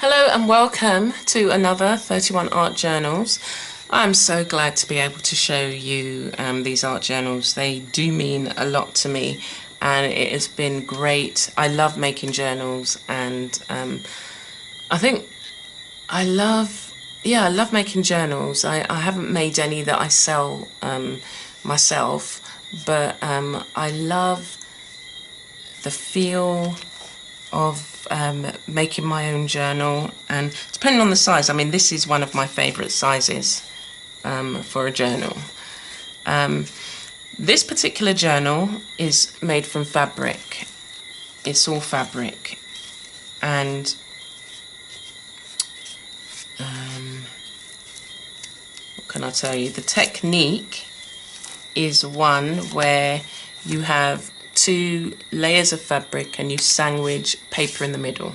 Hello and welcome to another 31 Art Journals. I'm so glad to be able to show you these art journals. They do mean a lot to me and it has been great. I love making journals and I think I love making journals. I haven't made any that I sell myself, but I love the feel of making my own journal, and depending on the size, I mean this is one of my favourite sizes for a journal. This particular journal is made from fabric. It's all fabric, and what can I tell you? The technique is one where you have two layers of fabric and you sandwich paper in the middle,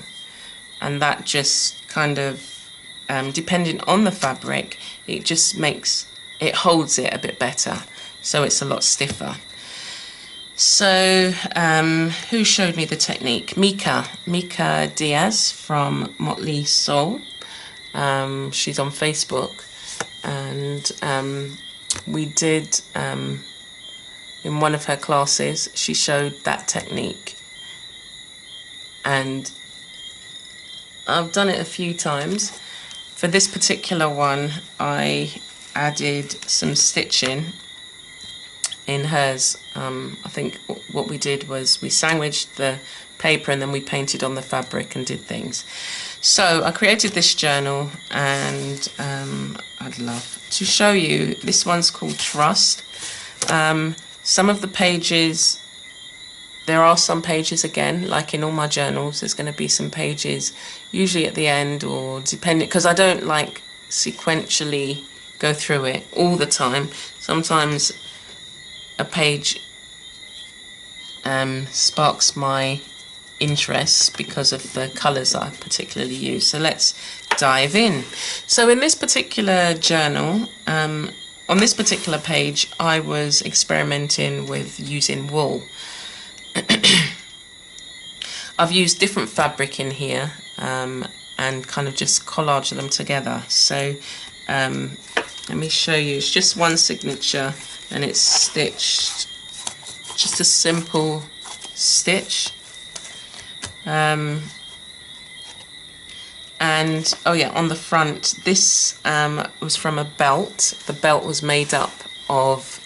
and that just kind of depending on the fabric, it just makes it holds it a bit better, so it's a lot stiffer. So who showed me the technique? Mika Diaz from Motley Soul. She's on Facebook, and we did in one of her classes, she showed that technique, and I've done it a few times. For this particular one, I added some stitching in hers. I think what we did was we sandwiched the paper and then we painted on the fabric and did things. So I created this journal, and I'd love to show you. This one's called Trought. Some of the pages, there are some pages, again, like in all my journals, there's going to be some pages, usually at the end, or depending, because I don't like sequentially go through it all the time. Sometimes a page sparks my interest because of the colours I particularly use. So let's dive in. So in this particular journal, on this particular page, I was experimenting with using wool. I've used different fabric in here and kind of just collaged them together. So let me show you. It's just one signature and it's stitched, just a simple stitch. And oh yeah, on the front, this was from a belt. The belt was made up of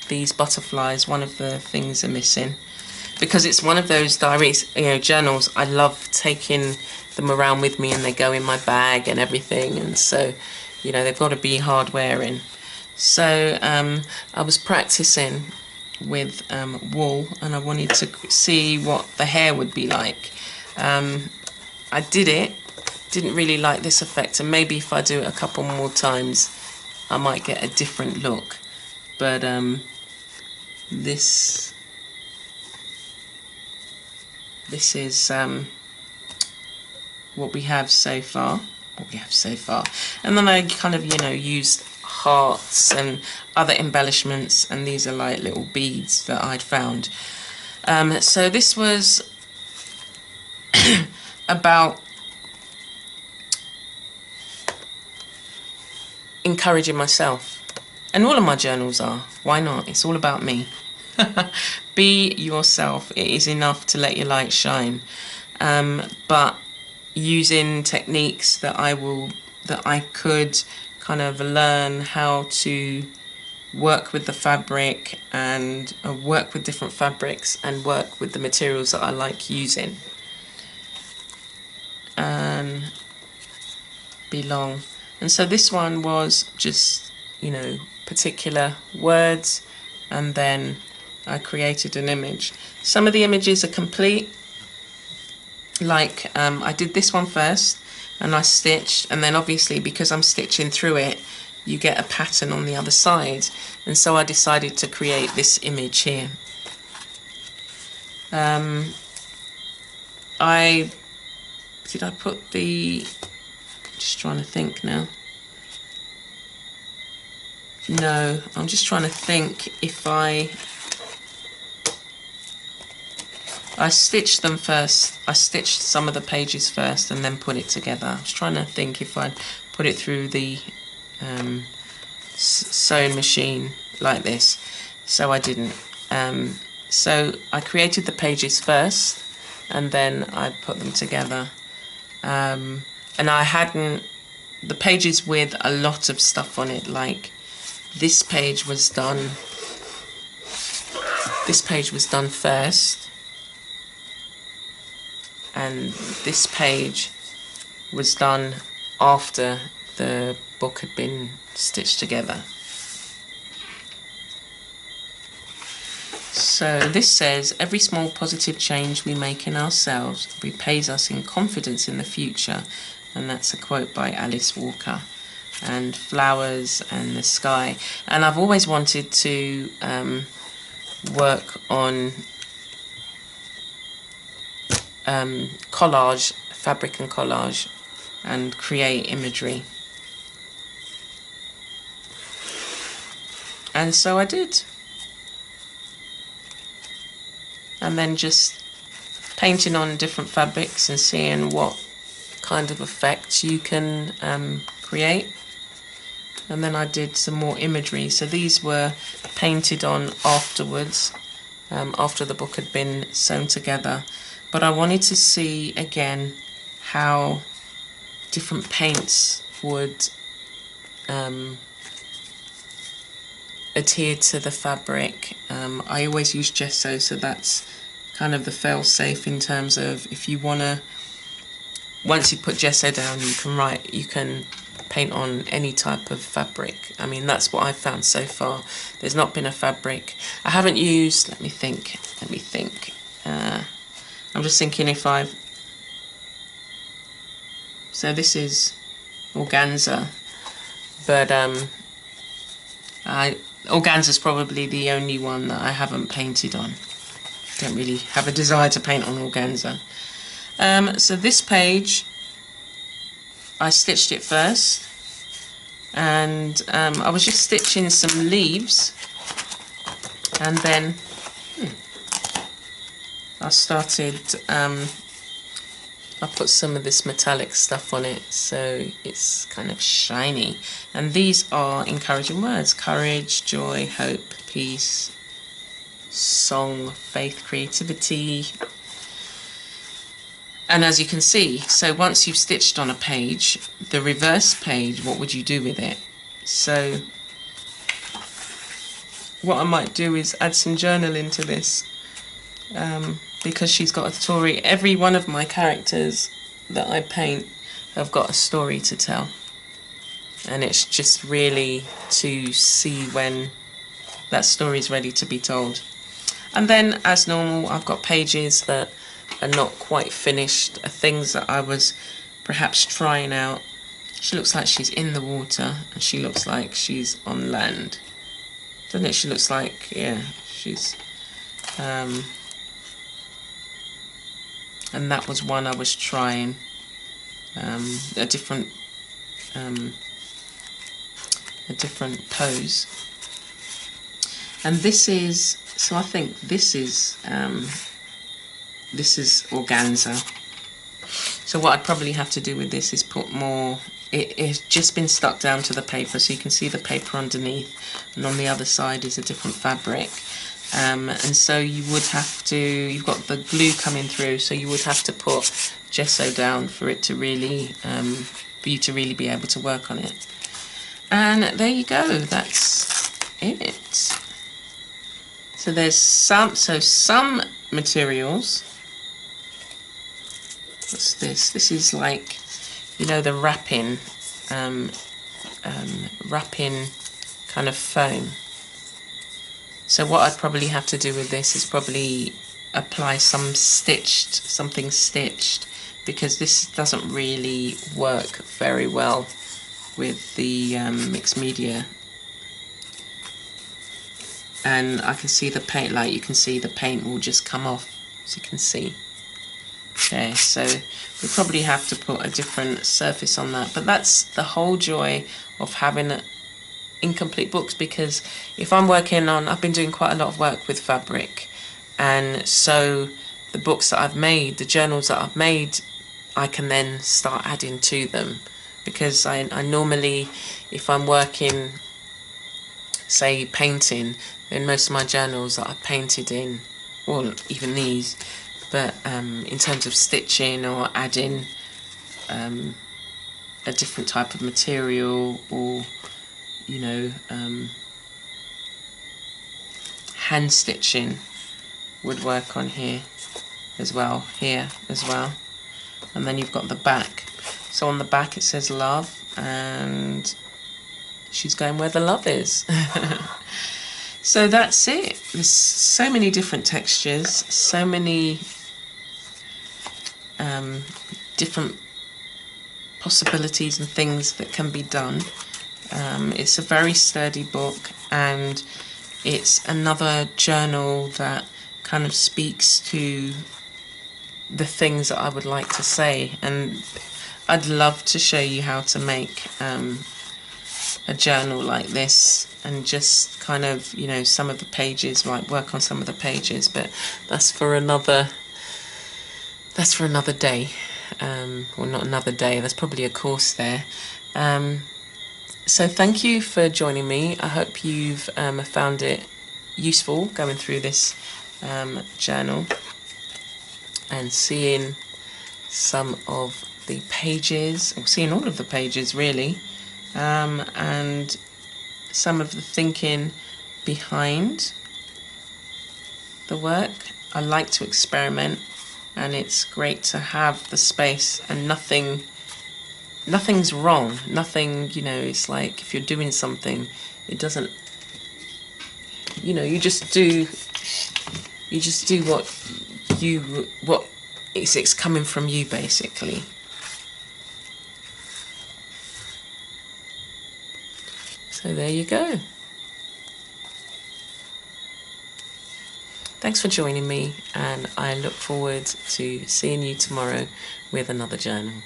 these butterflies. One of the things are missing because it's one of those diaries, journals. I love taking them around with me, and they go in my bag and everything, and so they've got to be hard wearing. So I was practicing with wool, and I wanted to see what the hair would be like. I didn't really like this effect, and maybe if I do it a couple more times I might get a different look, but this is what we have so far. And then I kind of used hearts and other embellishments, and these are like little beads that I'd found. So this was about encouraging myself, and all of my journals are. Why not? It's all about me. Be yourself. It is enough to let your light shine, but using techniques that I could kind of learn how to work with the fabric, and work with different fabrics, and work with the materials that I like using, and belong. And so this one was just particular words, and then I created an image. Some of the images are complete, like I did this one first and I stitched, and then obviously because I'm stitching through it you get a pattern on the other side, and so I decided to create this image here. Did I put the, just trying to think now. No, I'm just trying to think if I stitched them first. I stitched some of the pages first and then put it together. I was trying to think if I'd put it through the sewing machine like this, so I didn't. So I created the pages first and then I put them together. And I hadn't, the pages with a lot of stuff on it, like this page was done first, and this page was done after the book had been stitched together. So this says, every small positive change we make in ourselves repays us in confidence in the future, and that's a quote by Alice Walker. And flowers and the sky, and I've always wanted to work on collage, fabric and collage, and create imagery. And so I did. And then just painting on different fabrics and seeing what kind of effects you can create. And then I did some more imagery. So these were painted on afterwards, after the book had been sewn together. But I wanted to see again how different paints would adhere to the fabric. I always use gesso, so that's kind of the fail-safe in terms of if you want to, once you put gesso down, you can paint on any type of fabric. I mean, that's what I've found so far. There's not been a fabric I haven't used. Let me think. I'm just thinking if I've, so this is organza, but organza's probably the only one that I haven't painted on. Don't really have a desire to paint on organza. So this page, I stitched it first, and I was just stitching some leaves, and then I started, I put some of this metallic stuff on it so it's kind of shiny. And these are encouraging words: courage, joy, hope, peace, song, faith, creativity. And as you can see, so once you've stitched on a page, the reverse page, what would you do with it? So what I might do is add some journaling to this, because she's got a story. Every one of my characters that I paint have got a story to tell, and it's just really to see when that story is ready to be told. And then, as normal, I've got pages that are not quite finished, things that I was perhaps trying out. She looks like she's in the water, and she looks like she's on land, doesn't it? She looks like, yeah, she's and that was one I was trying, a different pose. And this is, so I think this is organza. So what I'd probably have to do with this is put more, it's just been stuck down to the paper, so you can see the paper underneath, and on the other side is a different fabric. And so you would have to, you've got the glue coming through, so you would have to put gesso down for it to really, for you to really be able to work on it. And there you go, that's it. So there's some materials. What's this? This is like, you know, the wrapping kind of foam. So what I'd probably have to do with this is probably apply something stitched, because this doesn't really work very well with the mixed media. And I can see the paint, like you can see the paint will just come off, as you can see. Okay, so we probably have to put a different surface on that, but that's the whole joy of having incomplete books, because if I'm working on, I've been doing quite a lot of work with fabric, and so the books that I've made, the journals that I've made, I can then start adding to them, because I normally, if I'm working, say painting, then most of my journals that I've painted in, well, even these, but in terms of stitching or adding a different type of material, or you know, hand stitching would work on here as well, and then you've got the back. So on the back it says love, and she's going where the love is. So that's it. There's so many different textures, so many different possibilities and things that can be done. It's a very sturdy book, and it's another journal that kind of speaks to the things that I would like to say, and I'd love to show you how to make a journal like this, and just kind of, you know, some of the pages, like work on some of the pages, but that's for another day. Well, not another day, there's probably a course there. So thank you for joining me. I hope you've found it useful going through this journal and seeing some of the pages, or seeing all of the pages really, and some of the thinking behind the work. I like to experiment, and it's great to have the space, and nothing's wrong. Nothing, you know, it's like if you're doing something, it doesn't, you know, you just do what it's coming from you, basically. So there you go. Thanks for joining me, and I look forward to seeing you tomorrow with another journal.